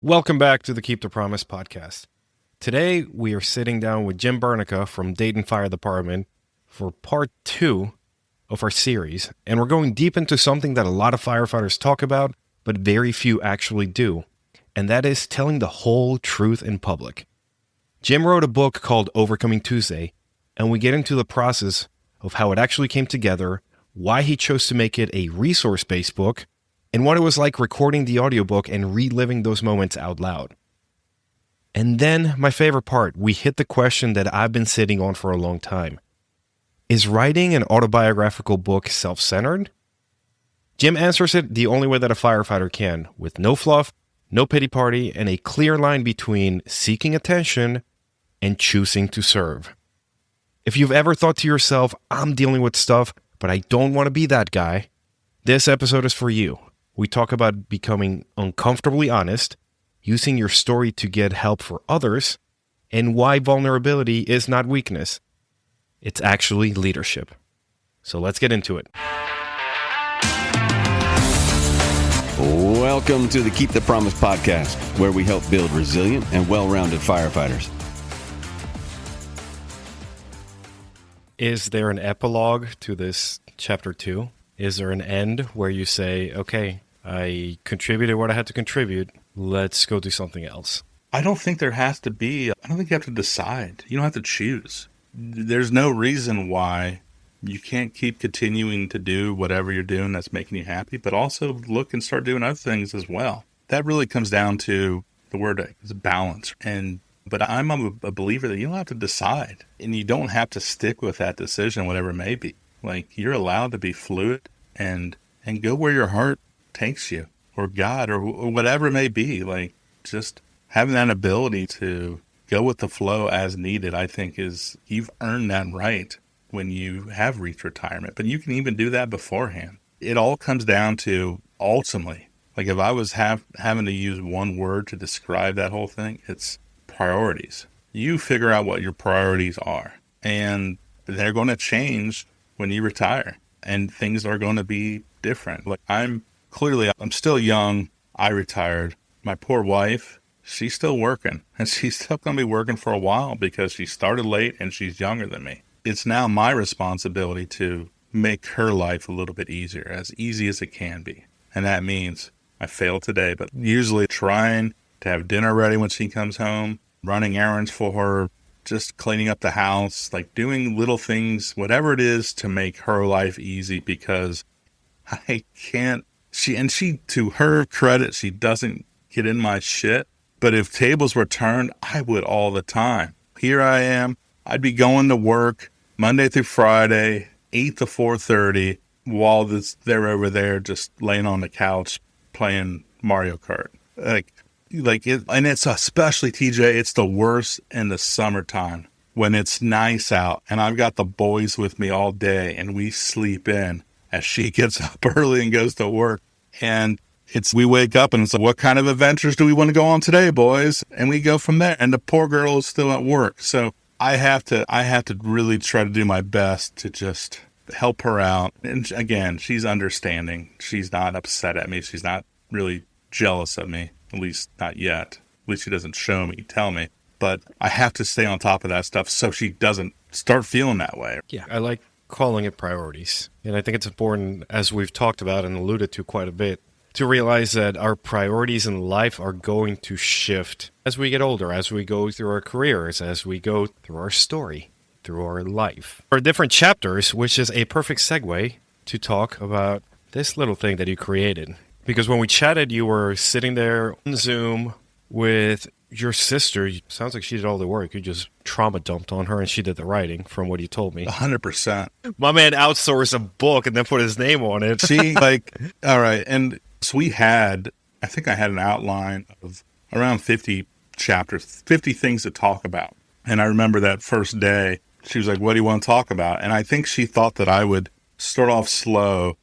Welcome back to the Keep the Promise podcast. Today, we are sitting down with Jim Burneka from Dayton Fire Department for part 2 of our series, and we're going deep into something that a lot of firefighters talk about, but very few actually do, and that is telling the whole truth in public. Jim wrote a book called Overcoming Tuesday, and we get into the process of how it actually came together, why he chose to make it a resource-based book, and what it was like recording the audiobook and reliving those moments out loud. And then, my favorite part, we hit the question that I've been sitting on for a long time. Is writing an autobiographical book self-centered? Jim answers it the only way that a firefighter can, with no fluff, no pity party, and a clear line between seeking attention and choosing to serve. If you've ever thought to yourself, I'm dealing with stuff, but I don't want to be that guy, this episode is for you. We talk about becoming uncomfortably honest, using your story to get help for others, and why vulnerability is not weakness. It's actually leadership. So let's get into it. Welcome to the Keep the Promise podcast, where we help build resilient and well-rounded firefighters. Is there an epilogue to this chapter 2? Is there an end where you say, okay, I contributed what I had to contribute, let's go do something else? I don't think there has to be. I don't think you have to decide. You don't have to choose. There's no reason why you can't keep continuing to do whatever you're doing that's making you happy, but also look and start doing other things as well. That really comes down to the word is balance. But I'm a believer that you don't have to decide, and you don't have to stick with that decision, whatever it may be. Like, you're allowed to be fluid and go where your heart takes you, or God, or whatever it may be. Like, just having that ability to go with the flow as needed, I think you've earned that right when you have reached retirement. But you can even do that beforehand. It all comes down to, ultimately, like, if I was having to use one word to describe that whole thing, it's priorities. You figure out what your priorities are, and they're going to change when you retire, and things are going to be different. Like, I'm still young. I retired. My poor wife, she's still working, and she's still going to be working for a while because she started late and she's younger than me. It's now my responsibility to make her life a little bit easier, as easy as it can be. And that means I failed today, but usually trying to have dinner ready when she comes home, running errands for her, just cleaning up the house, like doing little things, whatever it is to make her life easy, because I can't. She, to her credit, she doesn't get in my shit. But if tables were turned, I would all the time. Here I am. I'd be going to work Monday through Friday, 8 to 4:30, while they're over there just laying on the couch playing Mario Kart. And it's especially, TJ, it's the worst in the summertime when it's nice out and I've got the boys with me all day and we sleep in as she gets up early and goes to work. And we wake up and it's like, what kind of adventures do we want to go on today, boys? And we go from there. And the poor girl is still at work. So I have to really try to do my best to just help her out. And again, she's understanding. She's not upset at me. She's not really jealous of me. At least not yet. At least she doesn't show me, tell me. But I have to stay on top of that stuff so she doesn't start feeling that way. Yeah, I like calling it priorities. And I think it's important, as we've talked about and alluded to quite a bit, to realize that our priorities in life are going to shift as we get older, as we go through our careers, as we go through our story, through our life. There are different chapters, which is a perfect segue to talk about this little thing that you created. Because when we chatted, you were sitting there on Zoom with your sister. Sounds like she did all the work. You just trauma dumped on her and she did the writing, from what you told me. 100%. My man outsourced a book and then put his name on it. All right. And so I think I had an outline of around 50 chapters, 50 things to talk about. And I remember that first day, she was like, what do you want to talk about? And I think she thought that I would start off slow,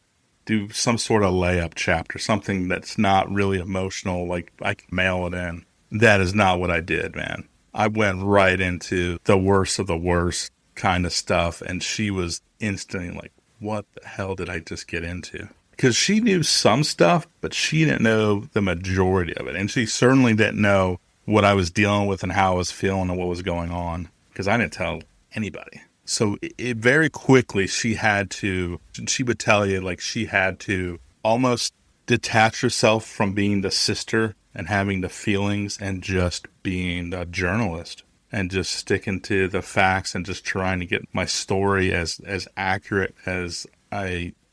do some sort of layup chapter, something that's not really emotional, like I can mail it in. That is not what I did, man. I went right into the worst of the worst kind of stuff, and she was instantly like, what the hell did I just get into? because she knew some stuff, but she didn't know the majority of it. And she certainly didn't know what I was dealing with and how I was feeling and what was going on, because I didn't tell anybody. So it very quickly, she would tell you, like, she had to almost detach herself from being the sister and having the feelings and just being a journalist and just sticking to the facts and just trying to get my story as accurate as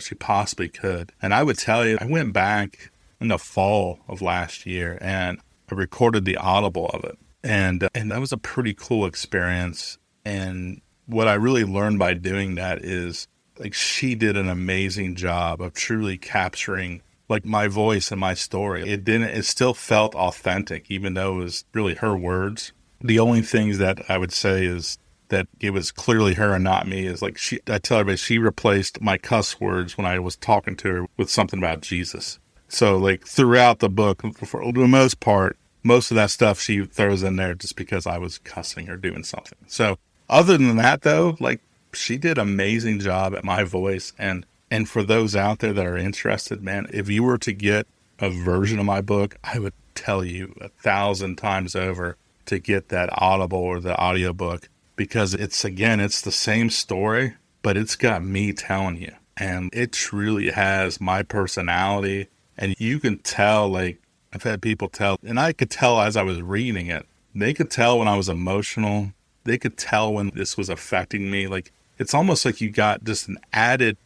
she possibly could. And I would tell you, I went back in the fall of last year and I recorded the audible of it. And that was a pretty cool experience. And what I really learned by doing that is, like, she did an amazing job of truly capturing, like, my voice and my story. It still felt authentic, even though it was really her words. The only things that I would say is that it was clearly her and not me is, like, I tell everybody, she replaced my cuss words when I was talking to her with something about Jesus. So, like, throughout the book, for the most part, most of that stuff she throws in there just because I was cussing or doing something. So other than that, though, like, she did an amazing job at my voice. And for those out there that are interested, man, if you were to get a version of my book, I would tell you 1,000 times over to get that Audible or the audiobook, because it's the same story, but it's got me telling you. And it truly has my personality. And you can tell, like, I've had people tell, and I could tell as I was reading it, they could tell when I was emotional. They could tell when this was affecting me. Like, it's almost like you got just an added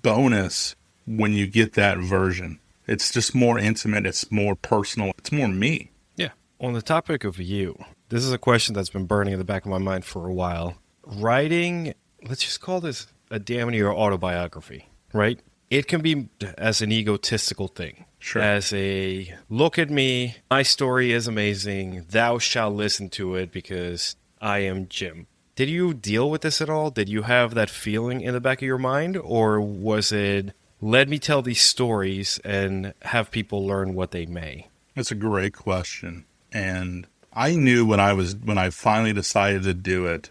bonus when you get that version. It's just more intimate. It's more personal. It's more me. Yeah. On the topic of you, this is a question that's been burning in the back of my mind for a while. Writing, let's just call this a damn near autobiography, right? It can be as an egotistical thing. Sure. As a, look at me, my story is amazing, thou shalt listen to it because I am Jim. Did you deal with this at all? Did you have that feeling in the back of your mind? Or was it, let me tell these stories and have people learn what they may? That's a great question. And I knew when I finally decided to do it,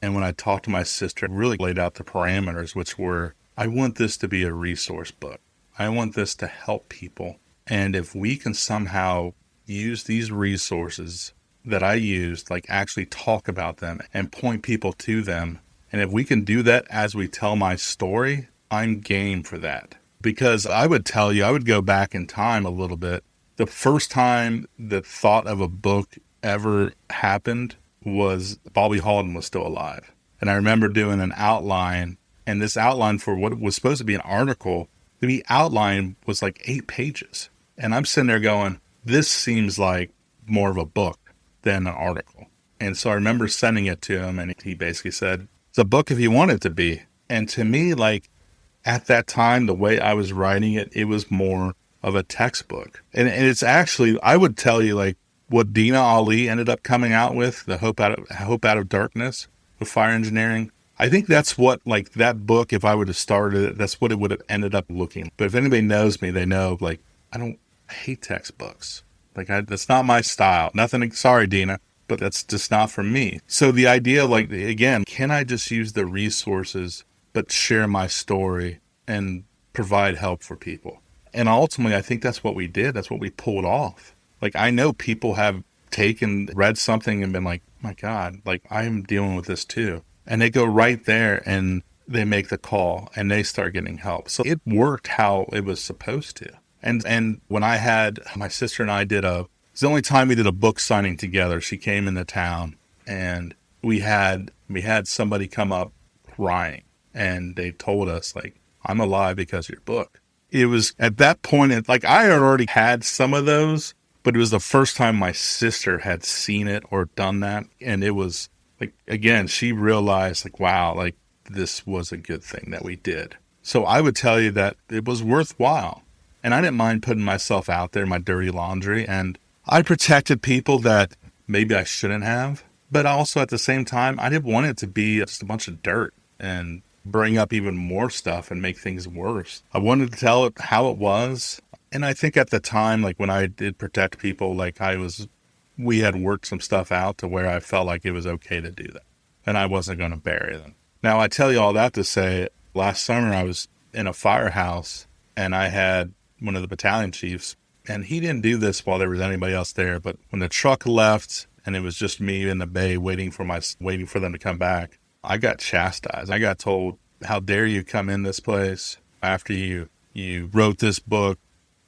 and when I talked to my sister, I really laid out the parameters, which were, I want this to be a resource book. I want this to help people. And if we can somehow use these resources that I used, like actually talk about them and point people to them, and if we can do that as we tell my story, I'm game for that. Because I would tell you, I would go back in time a little bit. The first time the thought of a book ever happened was Bobby Halden was still alive. And I remember doing an outline, and this outline for what was supposed to be an article, the outline was like 8 pages. And I'm sitting there going, this seems like more of a book than an article. And so I remember sending it to him, and he basically said, it's a book if you want it to be. And to me, like, at that time, the way I was writing it, it was more of a textbook. And it's actually, I would tell you, like, what Dina Ali ended up coming out with, the Hope Out of Darkness with fire engineering, I think that's what, like, that book, if I would have started it, that's what it would have ended up looking. But if anybody knows me, they know, like, I hate textbooks. Like, that's not my style. Nothing, sorry, Dina, but that's just not for me. So the idea, like, again, can I just use the resources, but share my story and provide help for people? And ultimately, I think that's what we did. That's what we pulled off. Like, I know people have read something and been like, my God, like, I'm dealing with this too. And they go right there and they make the call and they start getting help. So it worked how it was supposed to. And when I had, my sister and I it's the only time we did a book signing together. She came into town and we had somebody come up crying and they told us, like, I'm alive because of your book. It was at that point, like, I had already had some of those, but it was the first time my sister had seen it or done that. And it was, like, again, she realized, like, wow, like, this was a good thing that we did. So I would tell you that it was worthwhile. And I didn't mind putting myself out there, my dirty laundry. And I protected people that maybe I shouldn't have. But also at the same time, I didn't want it to be just a bunch of dirt and bring up even more stuff and make things worse. I wanted to tell it how it was. And I think at the time, like, when I did protect people, like, we had worked some stuff out to where I felt like it was okay to do that. And I wasn't going to bury them. Now, I tell you all that to say, last summer I was in a firehouse and I had one of the battalion chiefs, and he didn't do this while there was anybody else there, but when the truck left and it was just me in the bay waiting for them to come back, I got chastised. I got told, how dare you come in this place after you wrote this book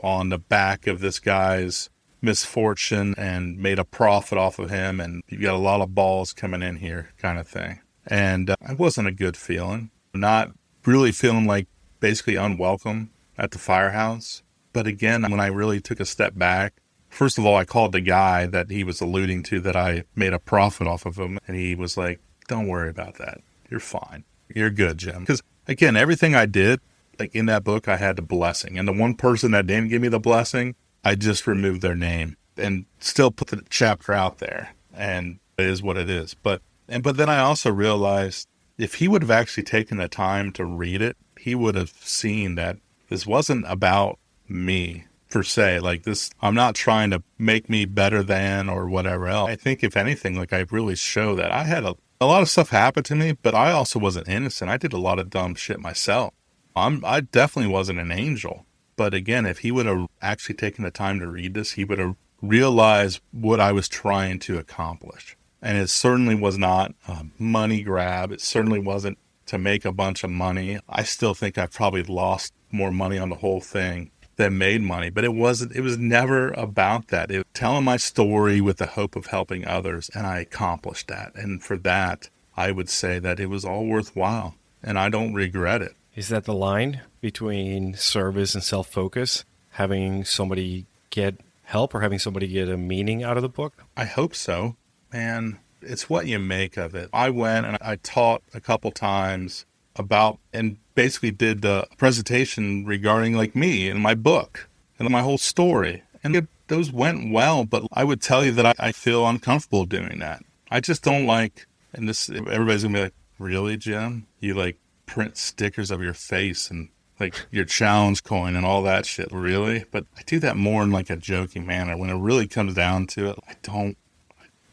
on the back of this guy's misfortune and made a profit off of him, and you got a lot of balls coming in here, kind of thing. And it wasn't a good feeling. Not really feeling like basically unwelcome at the firehouse. But again, when I really took a step back, first of all, I called the guy that he was alluding to that I made a profit off of him, and he was like, don't worry about that. You're fine. You're good, Jim. Because again, everything I did, like in that book, I had the blessing. And the one person that didn't give me the blessing, I just removed their name and still put the chapter out there. And it is what it is. But then I also realized if he would have actually taken the time to read it, he would have seen that this wasn't about me per se. Like this, I'm not trying to make me better than or whatever else. I think if anything, like I really show that I had a lot of stuff happen to me, but I also wasn't innocent. I did a lot of dumb shit myself. I definitely wasn't an angel. But again, if he would have actually taken the time to read this, he would have realized what I was trying to accomplish. And it certainly was not a money grab. It certainly wasn't to make a bunch of money. I still think I probably lost more money on the whole thing than made money. But it was never about that. It was telling my story with the hope of helping others. And I accomplished that. And for that, I would say that it was all worthwhile. And I don't regret it. Is that the line between service and self-focus? Having somebody get help or having somebody get a meaning out of the book? I hope so. Man, it's what you make of it. I went and I taught a couple times about and basically did the presentation regarding like me and my book and my whole story. And those went well, but I would tell you that I feel uncomfortable doing that. I just don't like, and this, everybody's gonna be like, really, Jim? You like print stickers of your face and like your challenge coin and all that shit, really? But I do that more in like a joking manner. When it really comes down to it, I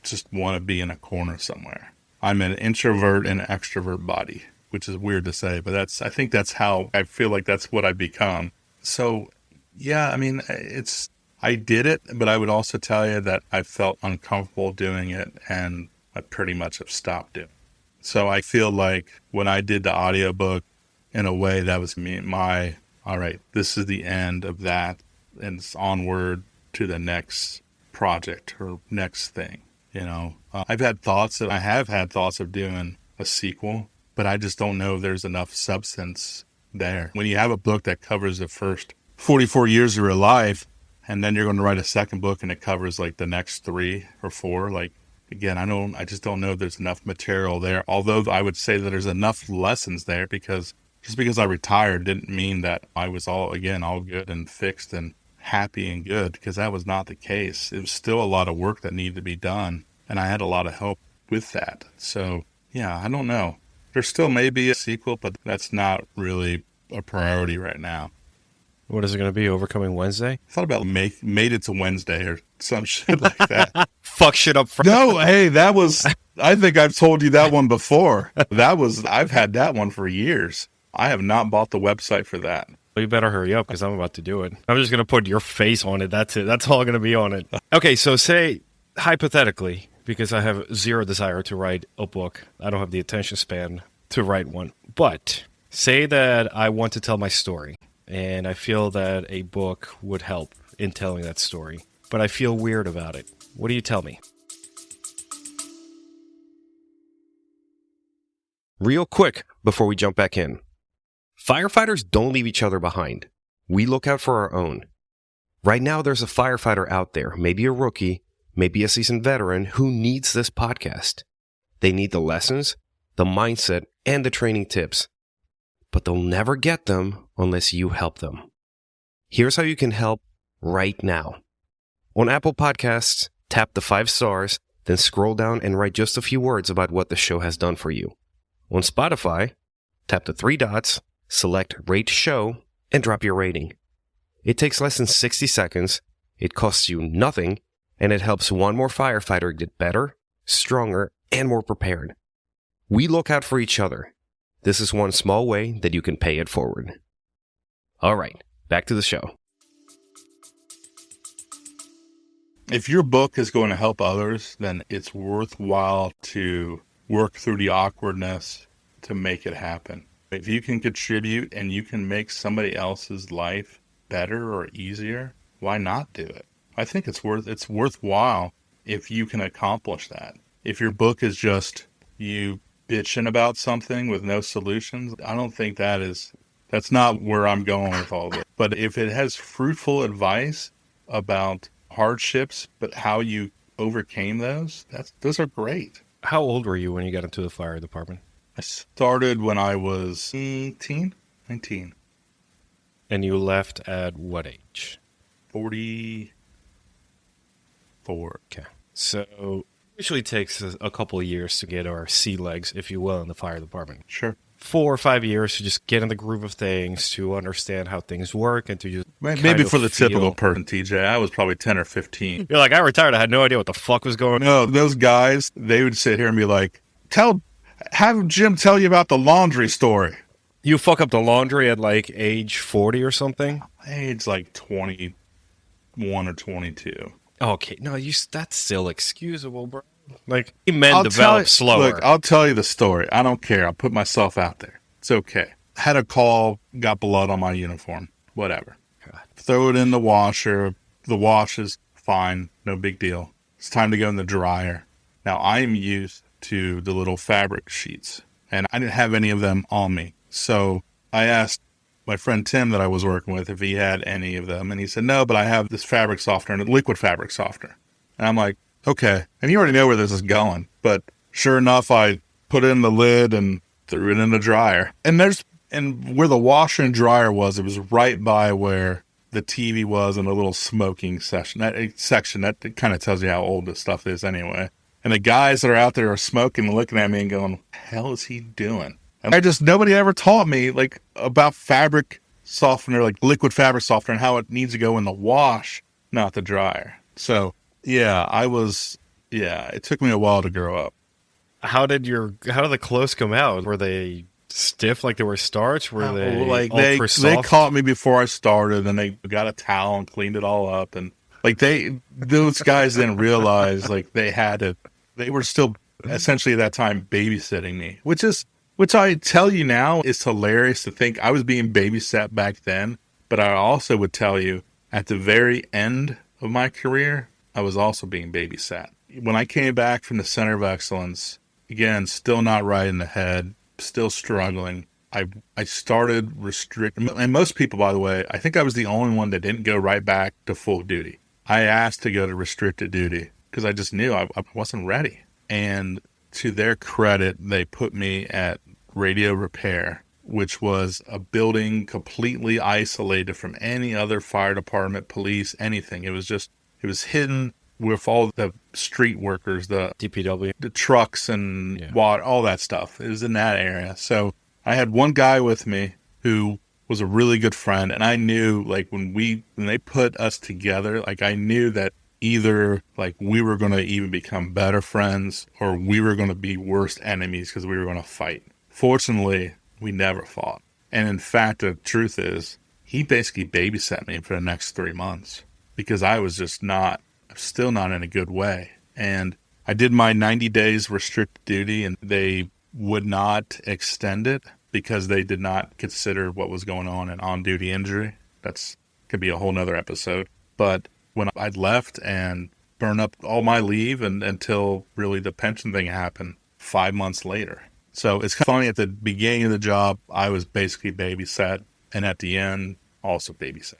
just want to be in a corner somewhere. I'm an introvert in an extrovert body, which is weird to say, but I think that's how I feel like that's what I've become. So yeah, I mean, I did it, but I would also tell you that I felt uncomfortable doing it and I pretty much have stopped doing it. So I feel like when I did the audiobook, in a way, that was me, all right, this is the end of that, and it's onward to the next project or next thing, you know. I have had thoughts of doing a sequel, but I just don't know if there's enough substance there. When you have a book that covers the first 44 years of your life, and then you're going to write a second book and it covers like the next 3 or 4, like, again, I just don't know if there's enough material there. Although I would say that there's enough lessons there, because just because I retired didn't mean that I was all good and fixed and happy and good, because that was not the case. It was still a lot of work that needed to be done, and I had a lot of help with that. So yeah, I don't know. There still may be a sequel, but that's not really a priority right now. What is it going to be? Overcoming Wednesday? I thought about made it to Wednesday or some shit like that. Fuck shit up front. No, hey, I think I've told you that one before. I've had that one for years. I have not bought the website for that. Well, you better hurry up because I'm about to do it. I'm just going to put your face on it. That's it. That's all going to be on it. Okay, so say, hypothetically, because I have zero desire to write a book. I don't have the attention span to write one. But say that I want to tell my story. And I feel that a book would help in telling that story. But I feel weird about it. What do you tell me? Real quick before we jump back in. Firefighters don't leave each other behind. We look out for our own. Right now there's a firefighter out there, maybe a rookie, maybe a seasoned veteran, who needs this podcast. They need the lessons, the mindset, and the training tips. But they'll never get them unless you help them. Here's how you can help right now. On Apple Podcasts, tap the 5 stars, then scroll down and write just a few words about what the show has done for you. On Spotify, tap the 3 dots, select Rate Show, and drop your rating. It takes less than 60 seconds, it costs you nothing, and it helps one more firefighter get better, stronger, and more prepared. We look out for each other. This is one small way that you can pay it forward. All right, back to the show. If your book is going to help others, then it's worthwhile to work through the awkwardness to make it happen. If you can contribute and you can make somebody else's life better or easier, why not do it? I think it's worthwhile if you can accomplish that. If your book is just you bitching about something with no solutions, I don't think that's not where I'm going with all this. But if it has fruitful advice about hardships, but how you overcame those are great. How old were you when you got into the fire department? I started when I was 19. And you left at what age? 44. Okay. So it usually takes a couple of years to get our sea legs, if you will, in the fire department. Sure. 4 or 5 years to just get in the groove of things, to understand how things work, and to just maybe for the typical person, TJ, I was probably 10 or 15. You're like, I retired. I had no idea what the fuck was going on. No, those guys, they would sit here and be like, have Jim tell you about the laundry story. You fuck up the laundry at like age 40 or something? Age like 21 or 22. Okay, no, that's still excusable, bro. Like, men develop slower. Look, I'll tell you the story. I don't care. I'll put myself out there. It's okay. Had a call, got blood on my uniform. Whatever. God. Throw it in the washer. The wash is fine. No big deal. It's time to go in the dryer. Now, I'm used to the little fabric sheets, and I didn't have any of them on me. So I asked my friend Tim that I was working with if he had any of them, and he said, no, but I have this fabric softener, liquid fabric softener. And I'm like, okay. And you already know where this is going. But sure enough, I put it in the lid and threw it in the dryer. And where the washer and dryer was, it was right by where the TV was in a little smoking section. That kind of tells you how old this stuff is anyway. And the guys that are out there are smoking and looking at me and going, what the hell is he doing? And nobody ever taught me like about fabric softener, like liquid fabric softener, and how it needs to go in the wash, not the dryer. So yeah, it took me a while to grow up. How did the clothes come out? Were they stiff like they were starch? Were they like ultra soft? They caught me before I started, and they got a towel and cleaned it all up. And like those guys didn't realize like they were still essentially at that time babysitting me, which I tell you now is hilarious to think I was being babysat back then. But I also would tell you at the very end of my career, I was also being babysat. When I came back from the Center of Excellence, again, still not right in the head, still struggling, I started restricting. And most people, by the way, I think I was the only one that didn't go right back to full duty. I asked to go to restricted duty because I just knew I wasn't ready. And to their credit, they put me at radio repair, which was a building completely isolated from any other fire department, police, anything. It was hidden with all the street workers, the DPW, the trucks and water, all that stuff. It was in that area. So I had one guy with me who was a really good friend, and I knew like when they put us together, like I knew that either like we were going to even become better friends or we were going to be worst enemies because we were going to fight. Fortunately, we never fought. And in fact, the truth is, he basically babysat me for the next 3 months because I was just still not in a good way. And I did my 90 days restricted duty, and they would not extend it because they did not consider what was going on in on-duty injury. Could be a whole nother episode. But when I'd left and burned up all my leave until really the pension thing happened 5 months later. So it's kind of funny, at the beginning of the job, I was basically babysat, and at the end, also babysat.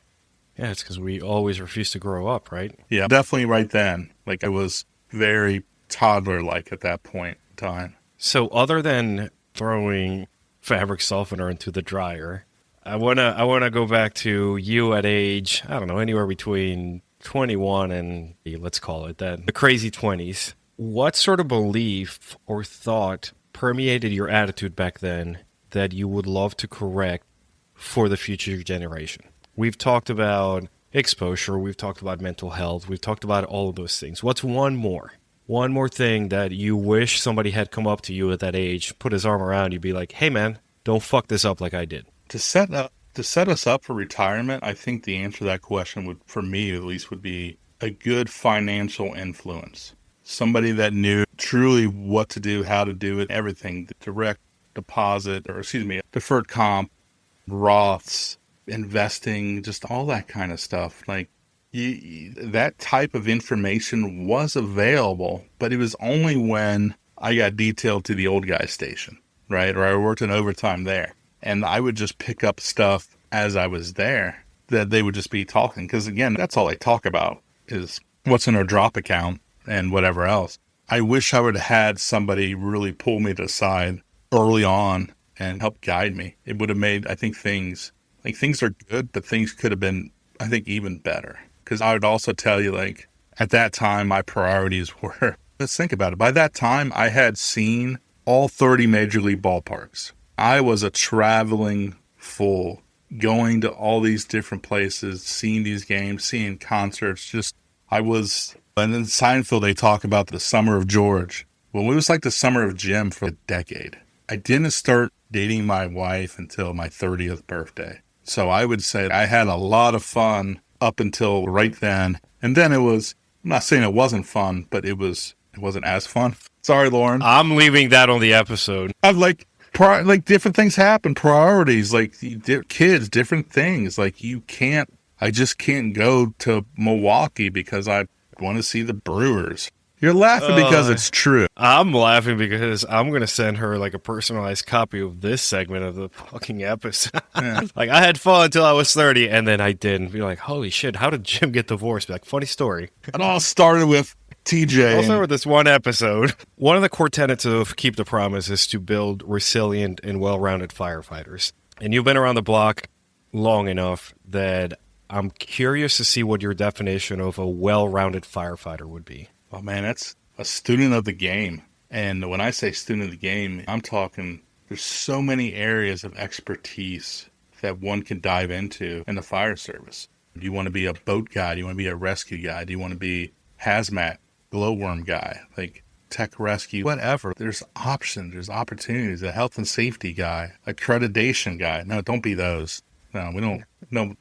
Yeah, it's because we always refuse to grow up, right? Yeah, definitely right then. Like I was very toddler-like at that point in time. So other than throwing fabric softener into the dryer, I wanna go back to you at age, I don't know, anywhere between 21 and, let's call it that, the crazy 20s. What sort of belief or thought permeated your attitude back then that you would love to correct for the future generation? We've talked about exposure, we've talked about mental health, we've talked about all of those things. What's one more thing that you wish somebody had come up to you at that age, put his arm around you, be like, hey man, don't fuck this up like I did? To set To set us up for retirement, I think the answer to that question would, for me at least, would be a good financial influence. Somebody that knew truly what to do, how to do it, everything, the direct deposit, deferred comp, Roths, investing, just all that kind of stuff. Like that type of information was available, but it was only when I got detailed to the old guy station, right? Or I worked in overtime there. And I would just pick up stuff as I was there that they would just be talking. Because again, that's all they talk about is what's in our drop account and whatever else. I wish I would have had somebody really pull me to the side early on and help guide me. It would have made, I think, things are good, but things could have been, I think, even better. Because I would also tell you, like, at that time, my priorities were, let's think about it. By that time, I had seen all 30 major league ballparks. I was a traveling fool, going to all these different places, seeing these games, seeing concerts. And in Seinfeld, they talk about the summer of George. Well, it was like the summer of Jim for a decade. I didn't start dating my wife until my 30th birthday. So I would say I had a lot of fun up until right then. And then I'm not saying it wasn't fun, but it wasn't as fun. Sorry, Lauren. I'm leaving that on the episode. I'm like different things happen, priorities, like kids, different things. Like I just can't go to Milwaukee because I want to see the Brewers. You're laughing because it's true. I'm laughing because I'm going to send her like a personalized copy of this segment of the fucking episode. Yeah. Like, I had fun until I was 30 and then I didn't. Be like, holy shit, how did Jim get divorced? Be like, funny story. It all started with TJ. I'll start with this one episode. One of the core tenets of Keep the Promise is to build resilient and well-rounded firefighters. And you've been around the block long enough that I'm curious to see what your definition of a well-rounded firefighter would be. Oh, man, that's a student of the game. And when I say student of the game, I'm talking there's so many areas of expertise that one can dive into in the fire service. Do you want to be a boat guy? Do you want to be a rescue guy? Do you want to be hazmat, glowworm guy, like tech rescue, whatever? There's options, there's opportunities. A health and safety guy, accreditation guy. No, don't be those. No,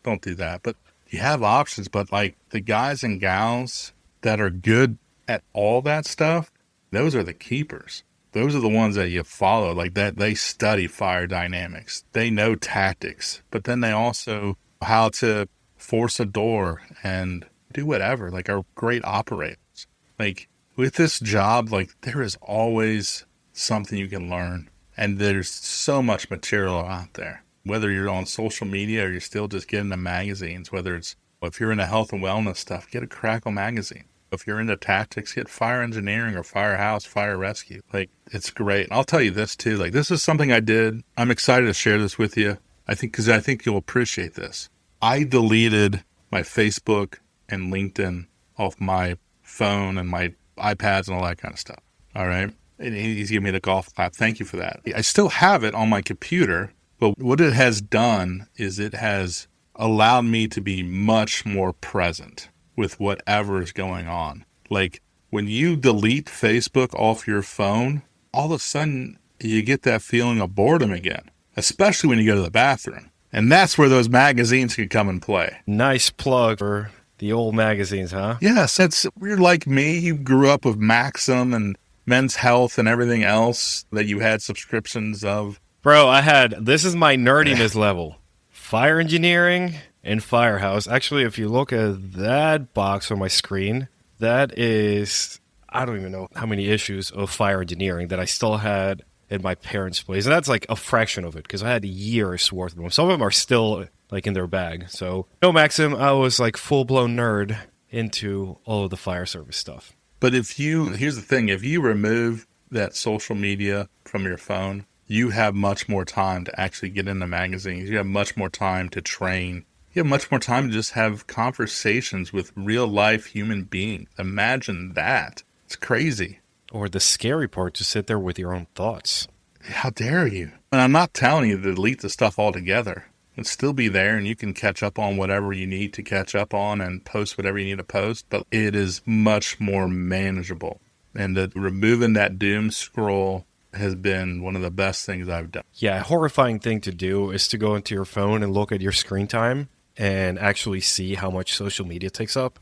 don't do that. But you have options. But like the guys and gals that are good at all that stuff, those are the keepers. Those are the ones that you follow, like that. They study fire dynamics. They know tactics, but then they also know how to force a door and do whatever, like are great operators. Like with this job, like there is always something you can learn. And there's so much material out there, whether you're on social media or you're still just getting the magazines, whether it's, if you're into health and wellness stuff, get a Crackle magazine. If you're into tactics, get fire engineering or firehouse, fire rescue. Like, it's great. And I'll tell you this too, like this is something I did. I'm excited to share this with you. Because I think you'll appreciate this. I deleted my Facebook and LinkedIn off my phone and my iPads and all that kind of stuff. All right. And he's giving me the golf clap. Thank you for that. I still have it on my computer, but what it has done is it has allowed me to be much more present with whatever is going on. Like when you delete Facebook off your phone, all of a sudden you get that feeling of boredom again, especially when you go to the bathroom. And that's where those magazines can come and play. Nice plug for the old magazines, huh? Yes, you're like me. You grew up with Maxim and Men's Health and everything else that you had subscriptions of. Bro, this is my nerdiness level. Fire engineering and Firehouse. Actually, if you look at that box on my screen, that is, I don't even know how many issues of fire engineering that I still had in my parents' place. And that's like a fraction of it because I had years worth of them. Some of them are still like in their bag. So, no, Maxim, I was like full-blown nerd into all of the fire service stuff. But here's the thing, if you remove that social media from your phone, you have much more time to actually get into magazines. You have much more time to train. You have much more time to just have conversations with real-life human beings. Imagine that. It's crazy. Or the scary part, to sit there with your own thoughts. How dare you? And I'm not telling you to delete the stuff altogether. It'll still be there, and you can catch up on whatever you need to catch up on and post whatever you need to post, but it is much more manageable. And removing that doom scroll has been one of the best things I've done. Yeah, a horrifying thing to do is to go into your phone and look at your screen time and actually see how much social media takes up.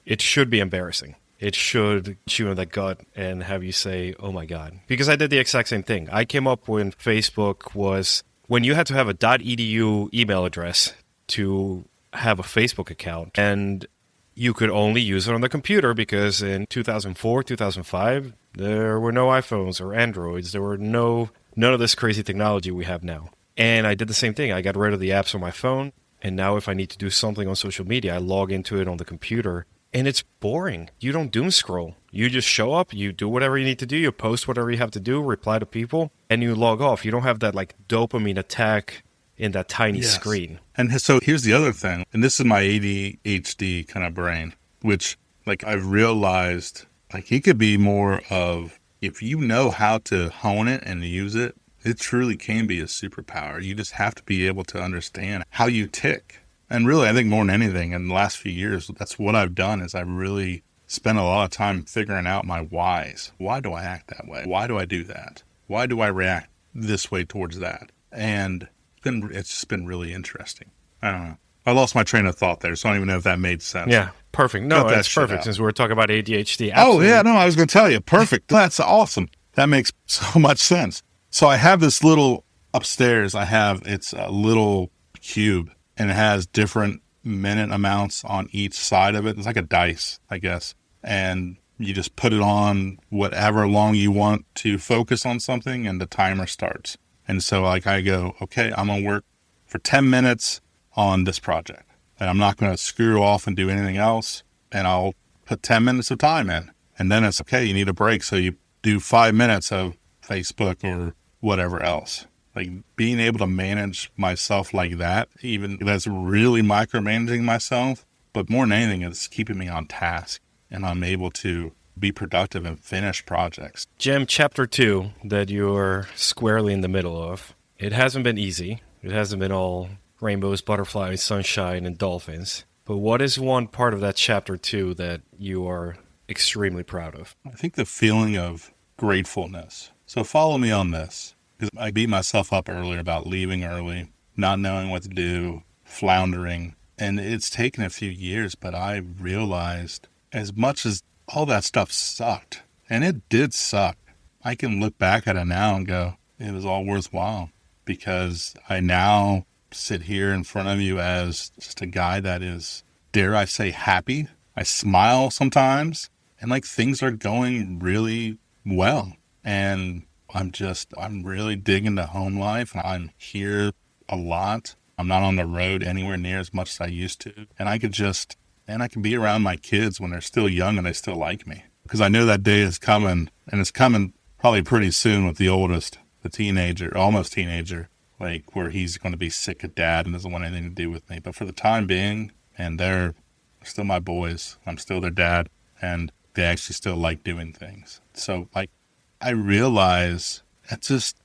It should be embarrassing. It should chew you in the gut and have you say, oh my God. Because I did the exact same thing. I came up when Facebook was, when you had to have a .edu email address to have a Facebook account. And you could only use it on the computer because in 2004, 2005, there were no iPhones or Androids. There were none of this crazy technology we have now. And I did the same thing. I got rid of the apps on my phone. And now if I need to do something on social media, I log into it on the computer. And it's boring. You don't doom scroll. You just show up, you do whatever you need to do, you post whatever you have to do, reply to people, and you log off. You don't have that like dopamine attack in that tiny screen. And so here's the other thing, and this is my ADHD kind of brain, which like I've realized like it could be more of, if you know how to hone it and use it, it truly can be a superpower. You just have to be able to understand how you tick. And really, I think more than anything, in the last few years, that's what I've done is I've really spent a lot of time figuring out my whys. Why do I act that way? Why do I do that? Why do I react this way towards that? And it's just been really interesting. I don't know. I lost my train of thought there, so I don't even know if that made sense. Yeah, perfect. No, that's perfect since we're talking about ADHD. Absolutely. Oh, yeah, no, I was going to tell you. Perfect. That's awesome. That makes so much sense. So I have this little upstairs. It's a little cube. And it has different minute amounts on each side of it. It's like a dice, I guess. And you just put it on whatever long you want to focus on something, and the timer starts. And so like I go, okay, I'm going to work for 10 minutes on this project. And I'm not going to screw off and do anything else. And I'll put 10 minutes of time in. And then it's okay, you need a break. So you do 5 minutes of Facebook or whatever else. Like being able to manage myself like that, even that's really micromanaging myself, but more than anything, it's keeping me on task and I'm able to be productive and finish projects. Jim, chapter 2 that you're squarely in the middle of, it hasn't been easy. It hasn't been all rainbows, butterflies, sunshine, and dolphins. But what is one part of that chapter 2 that you are extremely proud of? I think the feeling of gratefulness. So follow me on this. Because I beat myself up earlier about leaving early, not knowing what to do, floundering. And it's taken a few years, but I realized as much as all that stuff sucked, and it did suck, I can look back at it now and go, it was all worthwhile. Because I now sit here in front of you as just a guy that is, dare I say, happy. I smile sometimes, and like things are going really well. And I'm really digging the home life. I'm here a lot. I'm not on the road anywhere near as much as I used to. And I can be around my kids when they're still young and they still like me. Because I know that day is coming, and it's coming probably pretty soon with the oldest, the teenager, almost teenager, like where he's going to be sick of dad and doesn't want anything to do with me. But for the time being, and they're still my boys, I'm still their dad, and they actually still like doing things. So like, I realize I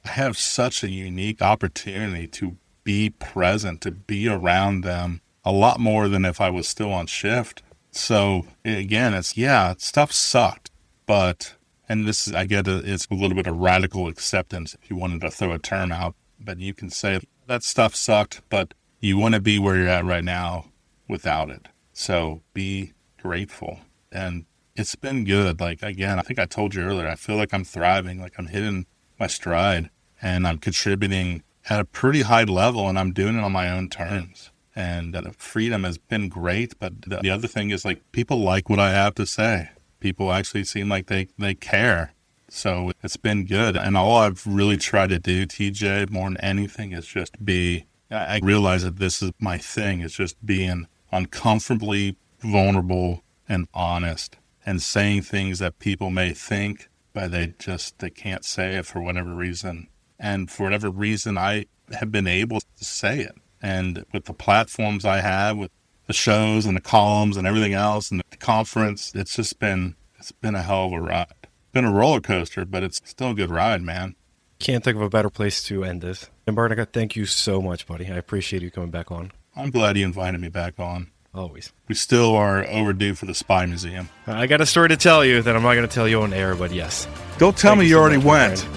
have such a unique opportunity to be present, to be around them a lot more than if I was still on shift. So again, stuff sucked, but, and I get it's a little bit of radical acceptance if you wanted to throw a term out, but you can say that stuff sucked, but you want to be where you're at right now without it. So be grateful. And it's been good. Like, again, I think I told you earlier, I feel like I'm thriving, like I'm hitting my stride and I'm contributing at a pretty high level and I'm doing it on my own terms. And the freedom has been great. But the other thing is like people like what I have to say. People actually seem like they care. So it's been good. And all I've really tried to do, TJ, more than anything is just I realize that this is my thing. It's just being uncomfortably vulnerable and honest. And saying things that people may think, but they can't say it for whatever reason. And for whatever reason, I have been able to say it. And with the platforms I have, with the shows and the columns and everything else, and the conference, it's been a hell of a ride. It's been a roller coaster, but it's still a good ride, man. Can't think of a better place to end this. And Burneka, thank you so much, buddy. I appreciate you coming back on. I'm glad you invited me back on. Always. We still are overdue for the Spy Museum. I got a story to tell you that I'm not going to tell you on air, but yes. Don't tell me you already went.